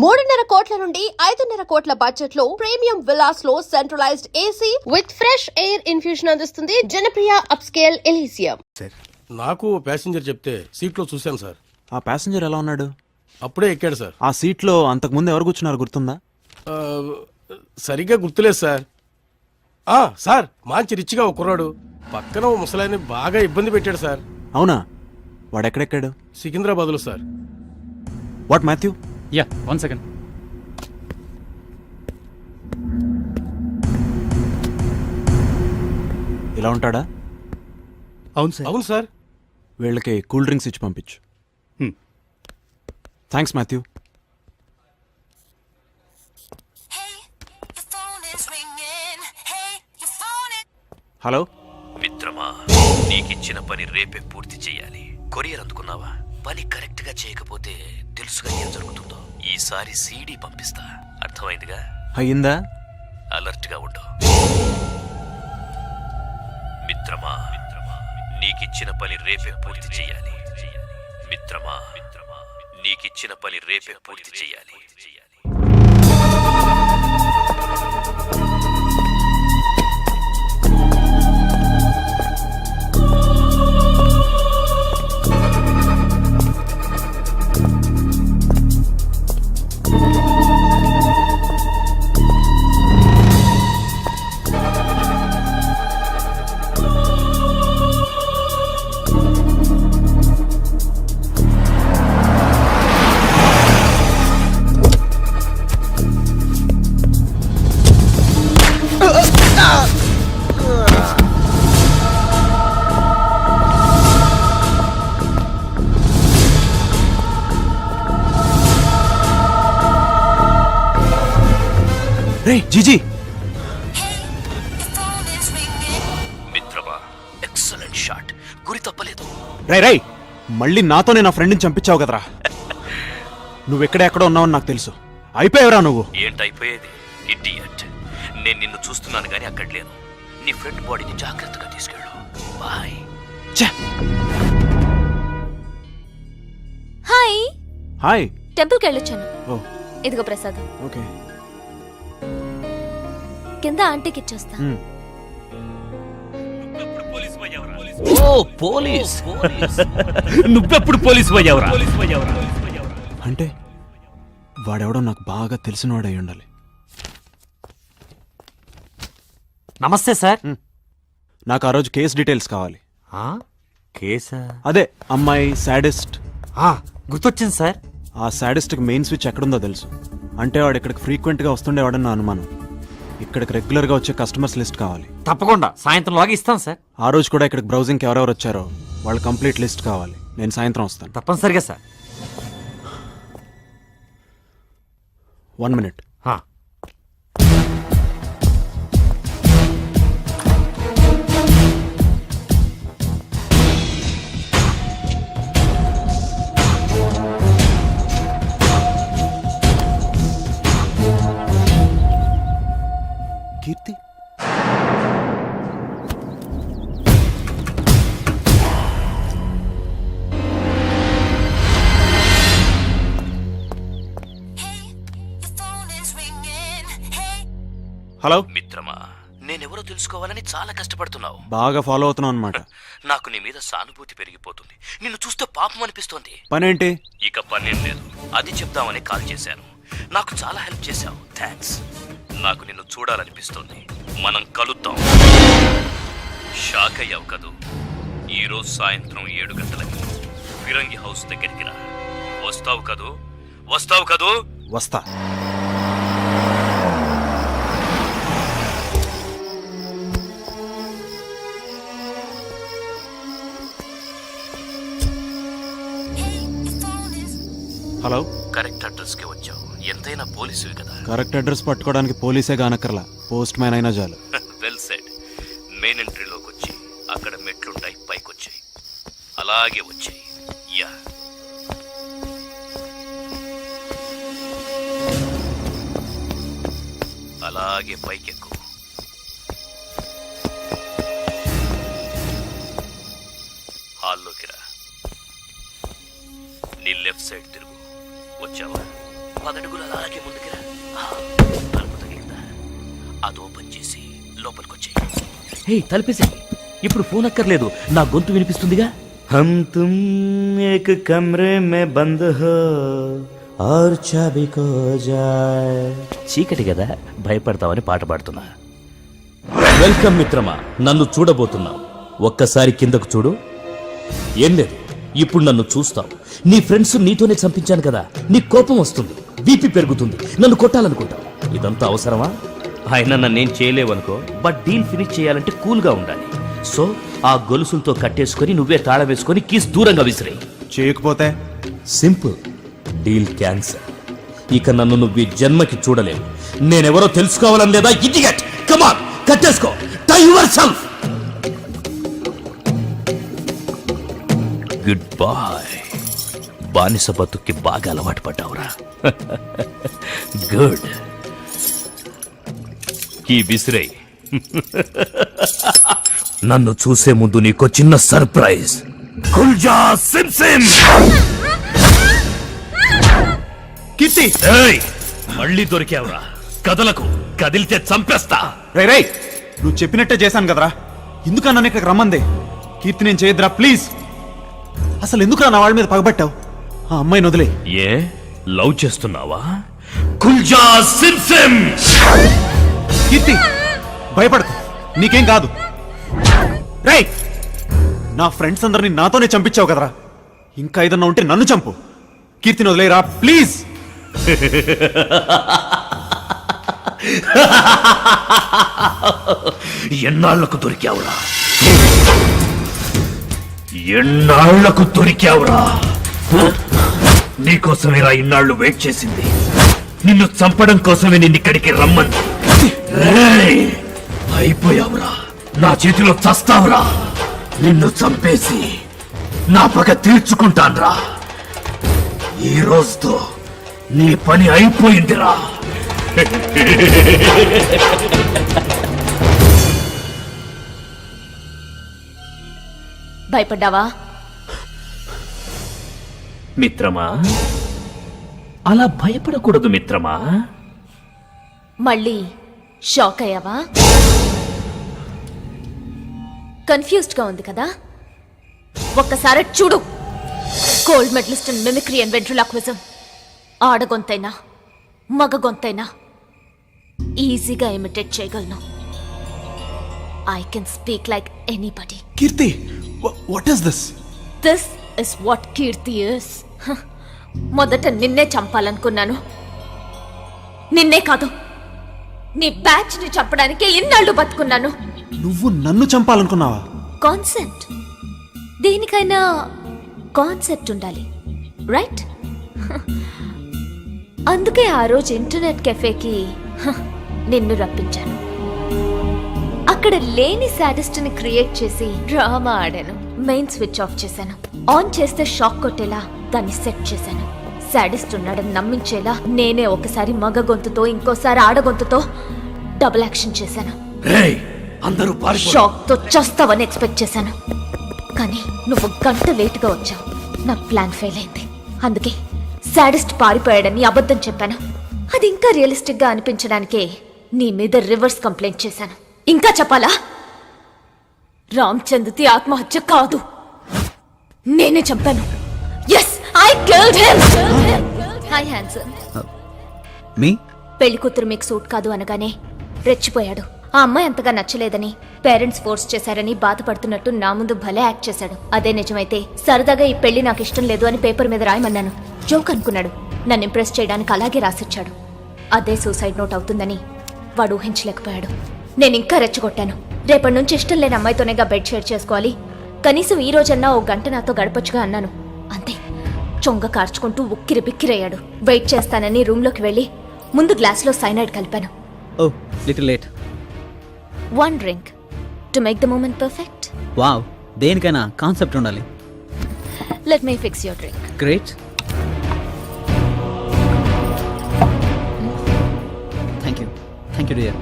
3.5 కోట్ల నుండి 5.5 కోట్ల బడ్జెట్ లో ప్రీమియం విల్లాస్ లో centralised AC with fresh air infusion అందిస్తుంది జనప్రియ అప్స్కేల్ ఎలీసియం. నాకు ప్యాసింజర్ చెప్తే సీట్లో చూశాను సార్. ఆ ప్యాసింజర్ ఎలా ఉన్నాడు? అప్పుడే ఎక్కాడు సార్. ఆ సీట్లో అంతకుముందు ఎవరు కూర్చున్నారు గుర్తుందా? సరిగ్గా గుర్తులేదు సార్. సార్ మంచి రిచ్గా ఒక కుర్రాడు పక్కన ఓ ముసలాయన్ని బాగా ఇబ్బంది పెట్టాడు సార్. అవునా? వాడు ఎక్కడెక్కాడు? సికింద్రాబాద్లో sir. What Matthew? Yeah 1 second. ఇలా ఉంటాడా? అవును సార్. అవును సార్. వీళ్ళకి కూల్ డ్రింక్స్ ఇచ్చి పంపించు. Thanks Matthew. హలో మిత్రమా, నీకిచ్చిన పని రేపే పూర్తి చేయాలి. కొరియర్ అందుకున్నావా? పని కరెక్ట్ గా చేయకపోతే తెలుసుగా ఏం జరుగుతుందో. ఈసారి సీడీ పంపిస్తా, అర్థమైందిగా? అయ్యిందా? అలర్ట్ గా ఉండు మిత్రమా. నీకిచ్చిన పని రేపే పూర్తి చేయాలి. మిత్రమా, నీకిచ్చిన పని రేపే పూర్తి చేయాలి. రే జీజీ! మిత్రమా, ఎక్సలెంట్ షాట్. గురి తప్పలేదు. రై మళ్ళీ నాతోనే నా ఫ్రెండ్ని చంపించావు కదరా. నువ్వెక్కడెక్కడో ఉన్నావని నాకు తెలుసు. అయిపోయావురా నువ్వు. ఏంటైపోయేది ఇడియట్? నేను నిన్ను చూస్తున్నాను గానీ అక్కడ లేను. నీ ఫ్రెండ్ బాడీని జాగ్రత్తగా తీసుకెళ్ళు. బాయ్. హాయ్. హాయ్. టెంపుల్కి వెళ్ళొచ్చాను. ఓ ఇదిగో ప్రసాదం. ఓకే. కింద ఆంటీకి ఇచ్చేస్తా. ఓ పోలీస్! నువ్వెప్పుడు పోలీసు పోయావురా? అంటే వాడెవడో నాకు బాగా తెలిసినవాడు అయి ఉండాలి. నమస్తే సార్. నాకు ఆ రోజు కేస్ డీటెయిల్స్ కావాలి. కేసా? అదే అమ్మాయి సాడిస్ట్. గుర్తొచ్చింది సార్. ఆ సాడిస్ట్కి మెయిన్ స్విచ్ ఎక్కడుందో తెలుసు. అంటే వాడు ఇక్కడికి ఫ్రీక్వెంట్గా వస్తుండేవాడని నా అనుమానం. ఇక్కడికి రెగ్యులర్గా వచ్చే కస్టమర్స్ లిస్ట్ కావాలి. తప్పకుండా సాయంత్రంలోగా ఇస్తాం సార్. ఆ రోజు కూడా ఇక్కడికి బ్రౌజింగ్కి ఎవరెవరు వచ్చారో వాళ్ళ కంప్లీట్ లిస్ట్ కావాలి. నేను సాయంత్రం వస్తాను. తప్పనిసరిగా సార్. 1 minute. కీర్తి, హలో. మిత్రమా, నేనెవరో తెలుసుకోవాలని చాలా కష్టపడుతున్నావు. బాగా ఫాలో అవుతున్నావు అనమాట. నాకు నీ మీద సానుభూతి పెరిగిపోతుంది. నిన్ను చూస్తే పాపం అనిపిస్తోంది. పనేంటి? ఇక పనేం లేదు, అది చెప్దామని కాల్ చేశాను. నాకు చాలా హెల్ప్ చేశావు, థ్యాంక్స్. నాకు నిన్ను చూడాలనిపిస్తోంది. మనం కలుద్దాం. షాక్ అయ్యావు కదూ? ఈరోజు సాయంత్రం 7 గంటలకి ఫిరంగి హౌస్ దగ్గరికి రా. వస్తావు కదూ? వస్తా. హలో. కరెక్ట్ అడ్రస్ కి వచ్చావు. ఎంతైనా పోలీసువి కదా. కరెక్ట్ అడ్రస్ పట్టుకోవడానికి పోలీసే కానక్కర్లా, పోస్ట్ మ్యాన్ అయినా చాలు. Well said. మెయిన్ ఎంట్రీలోకి వచ్చి అక్కడ మెట్లుంటాయి, పైకొచ్చాయి. అలాగే వచ్చాయి. యా, అలాగే పైకెక్కు. హాల్లోకి రా. నీ లెఫ్ట్ సైడ్ తిరుగు. వచ్చావా? 10 అడుగులు అలాగే ముందుకురా. తలుపు తగిలిందా? అది ఓపెన్ చేసి లోపలికొచ్చేయి. హే, తలుపేసి. ఇప్పుడు ఫోన్ అక్కర్లేదు, నా గొంతు వినిపిస్తుందిగా. హమ్ తుమ్ ఏక్ కమ్రే మే బంద్ హో ఔర్ చాబీ ఖో జాయ్. చీకటి కదా, భయపడతావని పాట పాడుతున్నా. వెల్కమ్ మిత్రమా, నన్ను చూడబోతున్నావు. ఒక్కసారి కిందకు చూడు. ఏం లేదు, ఇప్పుడు నన్ను చూస్తావు. నీ ఫ్రెండ్స్ నీతోనే చంపించాను కదా, నీ కోపం వస్తుంది, బీపీ పెరుగుతుంది, నన్ను కొట్టాలనుకుంటావు. ఇదంతా అవసరమా? అయినా నన్నేం చేయలేవనుకో, బట్ డీల్ ఫినిష్ చేయాలంటే కూల్గా ఉండాలి. సో ఆ గొలుసులతో కట్టేసుకొని నువ్వే తాళం వేసుకొని కీస్ దూరంగా విసిరేయి. చేయకపోతే సింపుల్, డీల్ క్యాన్సర్. ఇక నన్ను నువ్వు ఈ జన్మకి చూడలేవు. నేనెవరో తెలుసుకోవాలని లేదా? ఇడియట్, కమ్ ఆన్, కట్టేసుకో. Tie yourself. Good boy. బానిస బతుక్కి బాగా అలవాటు పడ్డావురా. గుడ్. ఈ విసిరేయ్. నన్ను చూసే ముందు నీకో చిన్న సర్ప్రైజ్. కుల్జా సిమ్ సిమ్. కీర్తి, ఏయ్, మళ్ళీ దొరికావురా. కదలకు, కదిలితే చంపేస్తా. రే రే, నువ్వు చెప్పినట్టే చేశాను కదరా. ఎందుకన్నా నన్ను ఇక్కడికి రమ్మంది? కీర్తి, నేను చేయొద్దురా ప్లీజ్. అసలు ఎందుకురా నా వాళ్ళ మీద పగబట్టావు? ఆ అమ్మాయిని వదిలే. ఏ, లవ్ చేస్తున్నావా? కుల్జా సిమ్ సిమ్. కీర్తి, భయపడకు, నీకేం కాదు. రే, నా ఫ్రెండ్స్ అందరినీ నాతోనే చంపించావు కదరా. ఇంకా ఏదన్నా ఉంటే నన్ను చంపు. కీర్తిని వదిలేరా ప్లీజ్. ఎన్నాళ్లకు దొరికావురా? ఎన్నాళ్లకు దొరికావురా? నీకోసమేరా ఇన్నాళ్ళు వెయిట్ చేసింది. నిన్ను చంపడం కోసమే నిన్నిక్కడికి రమ్మంది. రేయ్, అయిపోయావురా. నా చేతిలో చస్తావురా. నిన్ను చంపేసి నా పగ తీర్చుకుంటాన్రా. ఈ రోజుతో నీ పని అయిపోయిందిరా. భయపడ్డావా? మిత్రమా, అలా భయపడకూడదు మిత్రమా. మళ్ళీ షాక్ అయ్యావా? కన్ఫ్యూజ్డ్ గా ఉంది కదా? ఒక్కసారి చూడు. Gold medalist in mimicry and ventriloquism. ఆడగొంతైనా మగ గొంతైనా ఈజీగా ఇమిటేట్ చేయగలను. I can speak like anybody. Keerthi, what is this? This is what Keerthi is. మొదట నిన్నే చంపాలనుకున్నాను. నిన్నే కాదు, నీ బ్యాచ్ ని చంపడానికి ఇన్నాళ్ళు బతుకున్నాను. నువ్వు నన్ను చంపాలనుకున్నావా? కాన్సెప్ట్, దేనికైనా కాన్సెప్ట్ ఉండాలి, రైట్? అందుకే ఆ రోజు ఇంటర్నెట్ కెఫేకి నిన్ను రప్పించాను. అక్కడ లేని సాడిస్ట్ ని క్రియేట్ చేసి డ్రామా ఆడాను. మెయిన్ స్విచ్ ఆఫ్ చేశాను. ఆన్ చేస్తే షాక్ కొట్టేలా దాన్ని సెట్ చేశాను. సాడిస్ట్ ఉన్నాడని నమ్మించేలా నేనే ఒకసారి మగ గొంతుతో ఇంకోసారి ఆడగొంతుతో డబుల్ యాక్షన్ చేశాను. షాక్ తో చస్తావని ఎక్స్పెక్ట్ చేశాను, కానీ నువ్వు గంట లేట్ గా వచ్చావు. నా ప్లాన్ ఫెయిల్ అయింది. అందుకే సాడిస్ట్ పారిపోయాడని అబద్ధం చెప్పాను. అది ఇంకా రియలిస్టిక్ గా అనిపించడానికే నీ మీద రివర్స్ కంప్లైంట్ చేశాను. ఇంకా చెప్పాలా? రామ్చంద్ది ఆత్మహత్య కాదు, నేనే చంపాను. Yes, I killed him. Hi handsome. మీ పెళ్లి కూతురు మీకు సూట్ కాదు అనగానే రెచ్చిపోయాడు. ఆ అమ్మాయి అంతగా నచ్చలేదని, పేరెంట్స్ ఫోర్స్ చేశారని బాధపడుతున్నట్టు నా ముందు భలే యాక్ట్ చేశాడు. అదే నిజమైతే సరదాగా ఈ పెళ్లి నాకు ఇష్టం లేదు అని పేపర్ మీద రాయమన్నాను. జోక్ అనుకున్నాడు. నన్ను ఇంప్రెస్ చేయడానికి అలాగే రాసిచ్చాడు. అదే సూసైడ్ నోట్ అవుతుందని వాడు ఊహించలేకపోయాడు. నేను ఇంకా రెచ్చగొట్టాను. రేపటి నుంచి ఇష్టం లేని అమ్మాయితోనేగా బెడ్ షేర్ చేసుకోవాలి, కనీసం ఈ రోజన్నా ఓ గంట నాతో గడపొచ్చుగా అన్నాను. అంతే, చొంగ కార్చుకుంటూ ఉక్కిరి బిక్కిరయ్యాడు. వెయిట్ చేస్తానని రూమ్లోకి వెళ్ళి ముందు గ్లాస్లో సైనైడ్ కలిపాను. Oh, little late. One drink to make the moment perfect. Wow, దేనికైనా కాన్సెప్ట్ ఉండాలి. Let me fix your drink. Great. Thank you dear.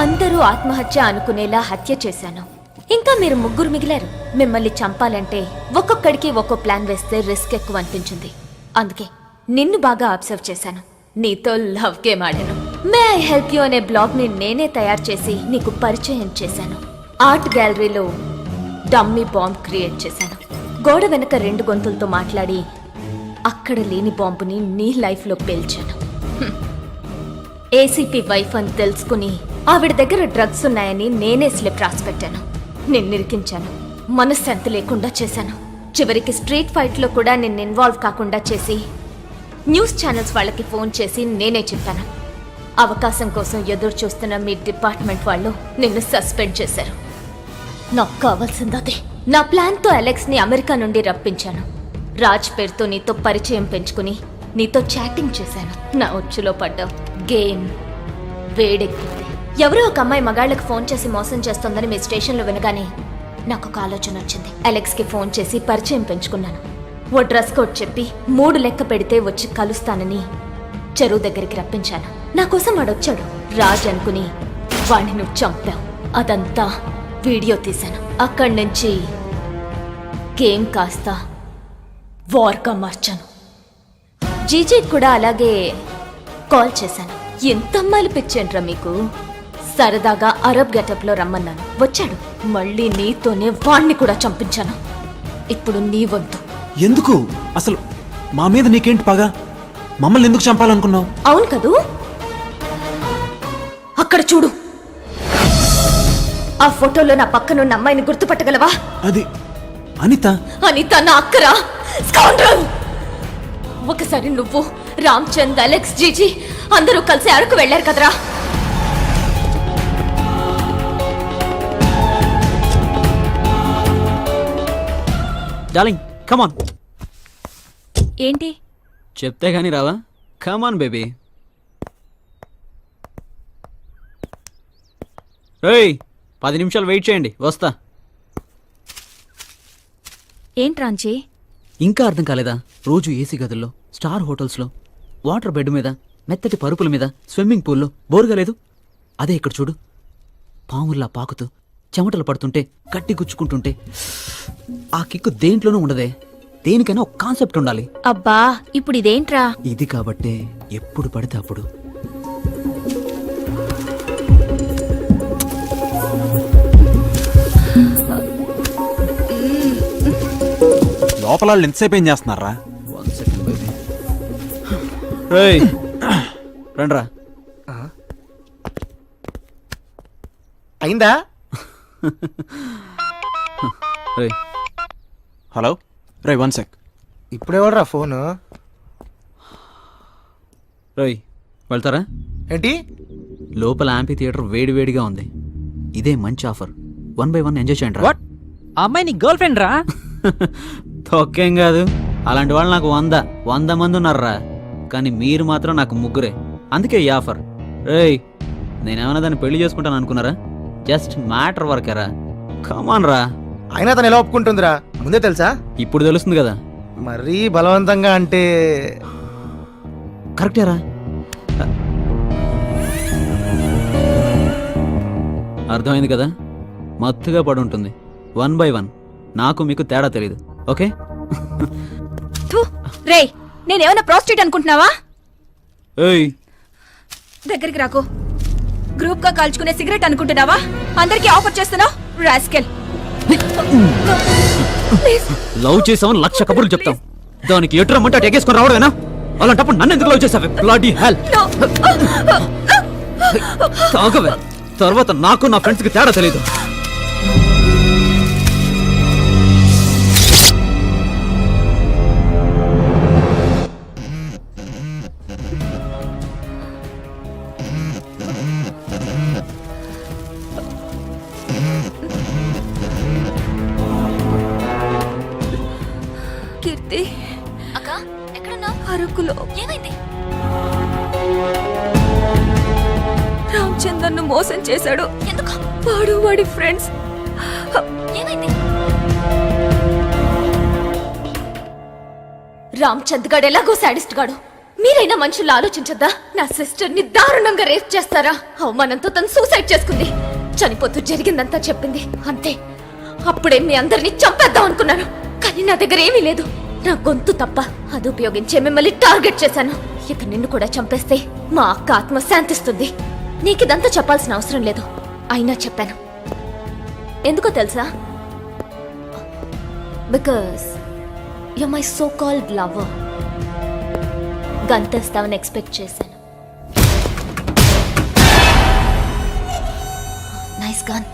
అందరూ ఆత్మహత్య అనుకునేలా హత్య చేశాను. ఇంకా మీరు ముగ్గురు మిగిలారు. మిమ్మల్ని చంపాలంటే ఒక్కొక్కడికి ఒక్కో ప్లాన్ వేస్తే రిస్క్ ఎక్కువ అనిపించింది. అందుకే నిన్ను బాగా అబ్జర్వ్ చేశాను. నీతో లవ్ గేమ్ ఆడాను. మే ఐ హెల్ప్ యూ అనే బ్లాగ్ ని నేనే తయారు చేసి నీకు పరిచయం చేశాను. ఆర్ట్ గ్యాలరీలో డమ్మీ బాంబ్ క్రియేట్ చేశాను. గోడ వెనక 2 గొంతులతో మాట్లాడి అక్కడ లేని బాంబుని నీ లైఫ్ లో పేల్చాను. ఏసీపీ వైఫ్ అని తెలుసుకుని ఆవిడ దగ్గర డ్రగ్స్ ఉన్నాయని నేనే స్లిప్ రాసి పెట్టాను. నిన్నిరికించాను. మనశ్శాంతి లేకుండా చేశాను. చివరికి స్ట్రీట్ ఫైట్ లో కూడా నిన్ను ఇన్వాల్వ్ కాకుండా చేసి న్యూస్ ఛానల్స్ వాళ్ళకి ఫోన్ చేసి నేనే చెప్పాను. అవకాశం కోసం ఎదురు చూస్తున్న మీ డిపార్ట్మెంట్ వాళ్ళు నిన్ను సస్పెండ్ చేశారు. నాకు కావాల్సింది అదే. నా ప్లాన్ తో అలెక్స్ ని అమెరికా నుండి రప్పించాను. రాజ్ పేరుతో నీతో పరిచయం పెంచుకుని నీతో చాటింగ్ చేశాను. నా ఉచ్చులో పడ్డావు. గేమ్ వేడెక్కింది. ఎవరో ఒక అమ్మాయి మగాళ్ళకి ఫోన్ చేసి మోసం చేస్తోందని మీ స్టేషన్లో వినగానే నాకు ఒక ఆలోచన వచ్చింది. అలెక్స్ కి ఫోన్ చేసి పరిచయం పెంచుకున్నాను. ఓ డ్రెస్ కోడ్ చెప్పి 3 లెక్క పెడితే వచ్చి కలుస్తానని చెరువు దగ్గరికి రప్పించాను. నా కోసం వాడొచ్చాడు. రాజ్ అనుకుని వాడిని నువ్వు చంపావు. అదంతా వీడియో తీశాను. అక్కడి నుంచి గేమ్ కాస్త వార్గా మార్చాను. జీజీ కూడా అలాగే కాల్ చేశాను. ఎంత అమ్మాయిలు పిచ్చేంట్రా మీకు? సరదాగా అరబ్ గెటప్ లో రమ్మన్నాను. వచ్చాడు. మళ్ళీ నీతోనే వాణ్ణి కూడా చంపించాను. ఇప్పుడు నీ వంతు. ఎందుకు అసలు మా మీద నీకేంటి పగ? మమ్మల్ని ఎందుకు చంపాలనుకున్నావు? అవును కదూ? అక్కడ చూడు. ఆ ఫోటోలో నా పక్కనున్న అమ్మాయిని గుర్తుపట్టగలవా? అది అనిత. అనిత నా అక్కరా? స్కౌండ్రల్! ఒకసారి నువ్వు, రామ్చంద్, అలెక్స్, జీజీ అందరూ కలిసి అరకు వెళ్ళారు కదరా? Darling come on. ఏంటి? చెప్తే గానీ రావా? Come on baby. ఏయ్ 10 నిమిషాలు వెయిట్ చేయండి, వస్తా. ఏంట్రాంచి? ఇంకా అర్థం కాలేదా? రోజు ఏసీ గదుల్లో, స్టార్ హోటల్స్లో, వాటర్ బెడ్ మీద, మెత్తటి పరుపుల మీద, స్విమ్మింగ్ పూల్లో బోరుగా లేదు? అదే ఇక్కడ చూడు. పాముల్లా పాకుతూ చెమటలు పడుతుంటే, గట్టి గుచ్చుకుంటుంటే ఆ కిక్కు దేంట్లోనూ ఉండదే. దేనికైనా ఒక కాన్సెప్ట్ ఉండాలి. అబ్బా ఇప్పుడు ఇదేంట్రా? ఇది కాబట్టే ఎప్పుడు పడితే అప్పుడు లోపల వాళ్ళు ఎంతసేపు ఏం చేస్తున్నారా? 1 సెకండ్ బేబీ. రేయ్ రండ్రా. అయిందా? రేయ్ హలో రే 1 సెక్. ఇప్పుడెవడరా ఫోను? రేయ్ వెళ్తారా? ఏంటి? లోపల యాంపీ థియేటర్ వేడివేడిగా ఉంది. ఇదే మంచి ఆఫర్. 1 by 1 ఎంజాయ్ చేయండి రా. అమ్మాయి నీ గర్ల్ ఫ్రెండ్ రా? తొక్కేం కాదు. అలాంటి వాళ్ళు నాకు 100 మంది ఉన్నారా. కానీ మీరు మాత్రం నాకు 3. అందుకే ఈ ఆఫర్. రేయ్ నేనేమన్నా దాన్ని పెళ్లి చేసుకుంటాను అనుకున్నారా? Just matter వరకేరా. కమాన్ రా. అయినా తను ఎలా ఒప్పుకుంటుందిరా? ముందే తెలుసా? ఇప్పుడు తెలుస్తుంది కదా. మరీ బలవంతంగా అంటే కరెక్టేరా. అర్థమైంది కదా? మత్తుగా పడి ఉంటుంది. 1 by 1. నాకు మీకు తేడా తెలీదు. ఓకే? రే నేనేమన్నా ప్రాస్టిట్యూట్ అనుకుంటున్నావా? ఏయ్ దగ్గరికి రాకు. గ్రూప్ గా కాల్చుకునే సిగరెట్ అనుకుంటున్నావా? అందరికీ ఆఫర్ చేస్తున్నావు రాస్కెల్. లవ్ చేసామని 1,00,000 కబుర్లు చెప్తాం. దానికి ఎటు రమ్మంటే అటు ఎగేసుకొని రావడమేనా? అలాంటప్పుడు నన్ను ఎందుకు లవ్ చేసావే? Bloody hell. తాగవే. తర్వాత నాకు నా ఫ్రెండ్స్ కి తేడా తెలీదు. కీర్తి అక్క ఎక్కడున్నా? అరకులో. ఏమైంది? రామచందర్ ను మోసం చేశాడు. ఎందుకు? వాడు వాడి ఫ్రెండ్స్. ఏమైంది? రామచంద్ గాడు ఎలాగో సాడిస్ట్ గాడు. మీరైనా మనుషులు ఆలోచించద్దా? నా సిస్టర్ ని దారుణంగా రేప్ చేస్తారా? అవమానంతో తను సూసైడ్ చేసుకుంది. చనిపోతూ జరిగిందంతా చెప్పింది. అంతే. అప్పుడే మీ అందరినీ చంపేద్దాం అనుకున్నాను, కానీ నా దగ్గర ఏమీ లేదు. నా గొంతు తప్ప అది ఉపయోగించే మిమ్మల్ని టార్గెట్ చేశాను. ఇక నిన్ను కూడా చంపేస్తే మా అక్క ఆత్మ శాంతిస్తుంది. నీకిదంతా చెప్పాల్సిన అవసరం లేదు, అయినా చెప్పాను. ఎందుకో తెలుసా? Because you my so called lover. గంతేస్తావని ఎక్స్పెక్ట్ చేశాను. Nice gun.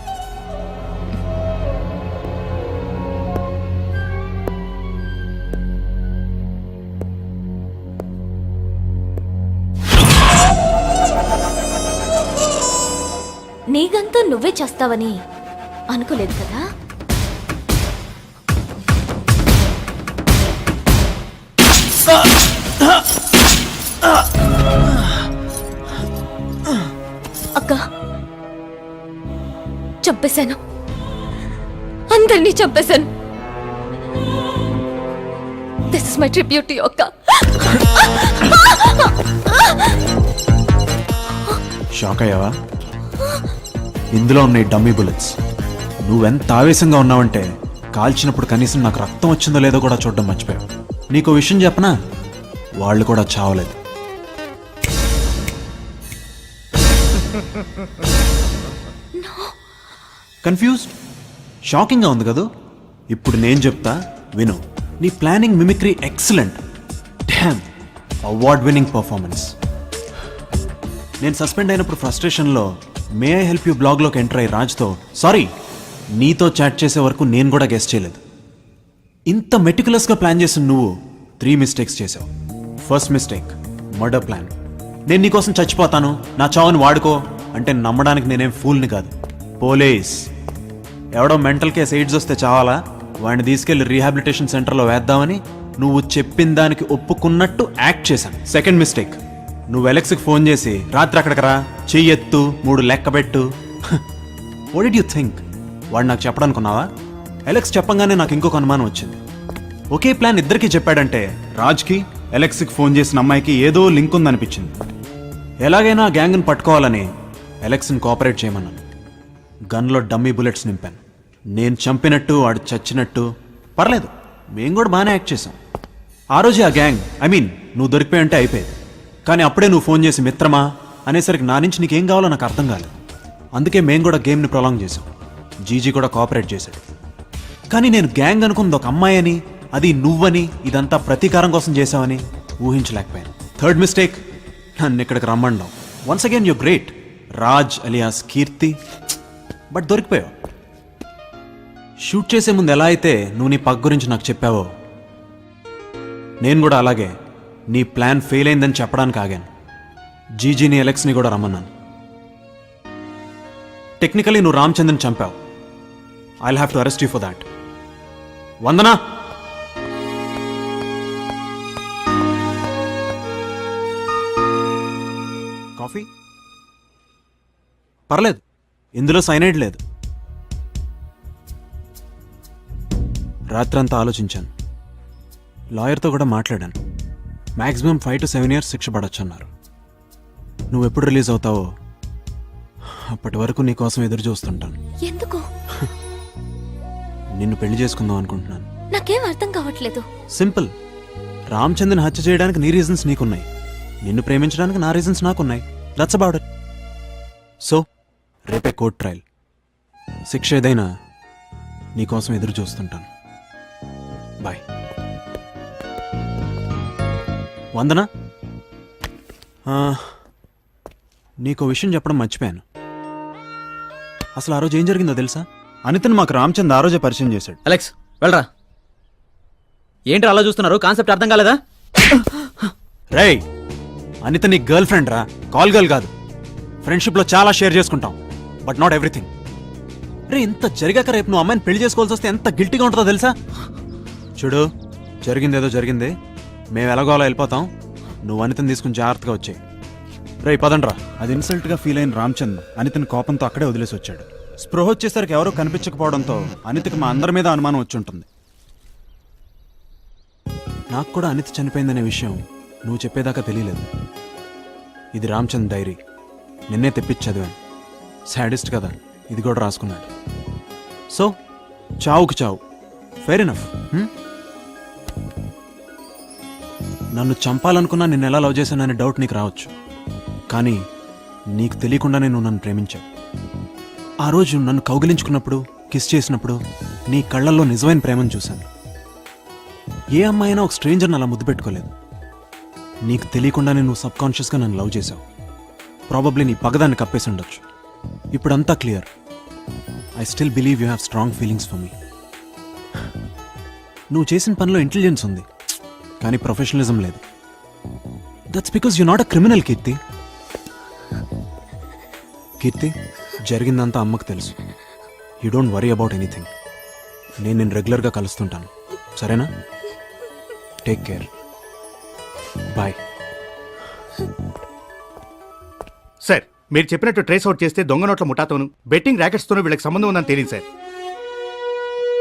నీ గంతో నువ్వే చేస్తావని అనుకోలేదు కదా. అక్క, చంపేశాను, అందరినీ చంపేశాను. This is my tribute to you అక్క. షాక్ అయ్యావా? ఇందులో ఉన్నాయి డమ్మీ బుల్లెట్స్. నువ్వెంత ఆవేశంగా ఉన్నావంటే కాల్చినప్పుడు కనీసం నాకు రక్తం వచ్చిందో లేదో కూడా చూడడం మర్చిపోయావు. నీకు విషయం చెప్పనా, వాళ్ళు కూడా చావలేదు. కన్ఫ్యూజ్డ్? షాకింగ్గా ఉంది కదూ? ఇప్పుడు నేను చెప్తా విను. నీ planning mimicry excellent. Damn, award winning performance. నేను సస్పెండ్ అయినప్పుడు ఫ్రస్ట్రేషన్లో మే ఐ హెల్ప్ యూ బ్లాగ్లోకి ఎంటర్ అయ్యి రాజ్తో సారీ నీతో చాట్ చేసే వరకు నేను కూడా గెస్ చేయలేదు. ఇంత మెటికులస్గా ప్లాన్ చేసిన నువ్వు 3 మిస్టేక్స్ చేసావు. First mistake, murder plan. నేను నీకోసం చచ్చిపోతాను, నా చావుని వాడుకో అంటే నమ్మడానికి నేనేం ఫూల్ని కాదు. పోలీస్ ఎవడో మెంటల్ కేసు ఎయిడ్స్ వస్తే చావాలా, వాడిని తీసుకెళ్లి రీహాబిలిటేషన్ సెంటర్లో వేద్దామని నువ్వు చెప్పిన దానికి ఒప్పుకున్నట్టు యాక్ట్ చేశాను. సెకండ్ మిస్టేక్, నువ్వు ఎలెక్స్కి ఫోన్ చేసి రాత్రి అక్కడికి రా, చెయ్యెత్తు, 3 లెక్కబెట్టు. What did you think? వాడు నాకు చెప్పడానుకున్నావా? ఎలెక్స్ చెప్పంగానే నాకు ఇంకొక అనుమానం వచ్చింది. ఒకే ప్లాన్ ఇద్దరికి చెప్పాడంటే రాజ్కి ఎలెక్స్కి ఫోన్ చేసిన అమ్మాయికి ఏదో లింక్ ఉందనిపించింది. ఎలాగైనా గ్యాంగ్ని పట్టుకోవాలని ఎలెక్స్ని కోఆపరేట్ చేయమన్నాను. గన్లో డమ్మీ బుల్లెట్స్ నింపాను. నేను చంపినట్టు వాడు చచ్చినట్టు పర్లేదు, మేము కూడా బాగానే యాక్ట్ చేసాం. ఆ రోజే ఆ గ్యాంగ్ నువ్వు దొరికిపోయి అంటే అయిపోయేది. కానీ అప్పుడే నువ్వు ఫోన్ చేసి మిత్రమా అనేసరికి నా నుంచి నీకేం కావాలో నాకు అర్థం కాలేదు. అందుకే మేము కూడా గేమ్ని ప్రొలాంగ్ చేసాం. జీజీ కూడా కోఆపరేట్ చేశాడు. కానీ నేను గ్యాంగ్ అనుకున్నది ఒక అమ్మాయి అని, అది నువ్వని, ఇదంతా ప్రతీకారం కోసం చేసావని ఊహించలేకపోయాను. థర్డ్ మిస్టేక్, నన్ను ఇక్కడికి రమ్మండావు. Once again you great. Raj alias Keerthi, but దొరికిపోయావు. షూట్ చేసే ముందు ఎలా అయితే నువ్వు నీ పగ్ గురించి నాకు చెప్పావో, నేను కూడా అలాగే నీ ప్లాన్ ఫెయిల్ అయిందని చెప్పడానికి ఆగాను. జీజీని ఎలెక్స్ని కూడా రమ్మన్నాను. టెక్నికలీ నువ్వు రామచంద్రని చంపావు. I'll have to arrest you for that. Vandana, coffee? పర్లేదు, ఇందులో సైనైడ్ లేదు. రాత్రంతా ఆలోచించాను, లాయర్తో కూడా మాట్లాడాను. మ్యాక్సిమం 5 to 7 years శిక్ష పడొచ్చు అన్నారు. నువ్వు ఎప్పుడు రిలీజ్ అవుతావో అప్పటి వరకు నీ కోసం ఎదురు చూస్తుంటాను. ఎందుకు? నిన్ను పెళ్లి చేసుకుందాం అనుకుంటున్నాను. నాకేం అర్థం కావట్లేదు. సింపుల్, రామచంద్రని హత్య చేయడానికి నీ రీజన్స్ నీకున్నాయి, నిన్ను ప్రేమించడానికి నా రీజన్స్ నాకున్నాయి. That's about it. సో రేపే కోర్ట్ ట్రయల్. శిక్ష ఏదైనా నీకోసం ఎదురు చూస్తుంటాను. బాయ్. వందనా, నీకో విషయం చెప్పడం మర్చిపోయాను. అసలు ఆ రోజు ఏం జరిగిందో తెలుసా? అనితను మాకు రామచంద్ ఆ రోజే పరిచయం చేశాడు. అలెక్స్ వెళ్ళరా. ఏంటి అలా చూస్తున్నారు? కాన్సెప్ట్ అర్థం కాలేదా? రేయ్, అనిత నీ గర్ల్ ఫ్రెండ్ రా, కాల్ గర్ల్ కాదు. ఫ్రెండ్షిప్లో చాలా షేర్ చేసుకుంటాం, బట్ నాట్ ఎవ్రీథింగ్. రే, ఇంత జరిగాక రేపు నువ్వు అమ్మాయిని పెళ్లి చేసుకోవాల్సి వస్తే ఎంత గిల్టీగా ఉంటుందో తెలుసా? చూడు, జరిగిందేదో జరిగింది. మేము ఎలాగో అలా వెళ్ళిపోతాం. నువ్వు అనితని తీసుకుని జాగ్రత్తగా వచ్చాయి. రే పదండ్రా. అది ఇన్సల్ట్గా ఫీల్ అయిన రామచంద్ అనితని కోపంతో అక్కడే వదిలేసి వచ్చాడు. స్పృహ వచ్చేసరికి ఎవరూ కనిపించకపోవడంతో అనితకి మా అందరి మీద అనుమానం వచ్చి ఉంటుంది. నాకు కూడా అనిత చనిపోయిందనే విషయం నువ్వు చెప్పేదాకా తెలియలేదు. ఇది రామచంద్ డైరీ, నిన్నే తెప్పించి చదివాను. సాడిస్ట్ కదా, ఇది కూడా రాసుకున్నాడు. సో చావుకు చావు ఫెయిర్ ఎనఫ్. నన్ను చంపాలనుకున్నా నిన్ను ఎలా లవ్ చేశాననే డౌట్ నీకు రావచ్చు, కానీ నీకు తెలియకుండానే నువ్వు నన్ను ప్రేమించావు. ఆ రోజు నన్ను కౌగిలించుకున్నప్పుడు, కిస్ చేసినప్పుడు నీ కళ్ళల్లో నిజమైన ప్రేమను చూశాను. ఏ అమ్మాయి అయినా ఒక స్ట్రేంజర్ని అలా ముద్దు పెట్టుకోలేదు. నీకు తెలియకుండానే నువ్వు సబ్కాన్షియస్గా నన్ను లవ్ చేశావు. ప్రాబబ్లీ నీ పగదాన్ని కప్పేసి ఉండొచ్చు. ఇప్పుడంతా clear. I still believe you have strong feelings for me. నువ్వు చేసిన పనిలో ఇంటెలిజెన్స్ ఉంది, కానీ ప్రొఫెషనలిజం లేదు. That's because you not a criminal Keerthi. Keerthi, జరిగిందంతా అమ్మకు తెలుసు. You don't worry about anything. నేను రెగ్యులర్గా కలుస్తుంటాను, సరేనా? Take care. బాయ్. సార్, మీరు చెప్పినట్టు ట్రేస్ అవుట్ చేస్తే దొంగ నోట్ల ముఠాతోను బెట్టింగ్ ర్యాకెట్స్తోనూ వీళ్ళకి సంబంధం ఉందని తెలియదు సార్.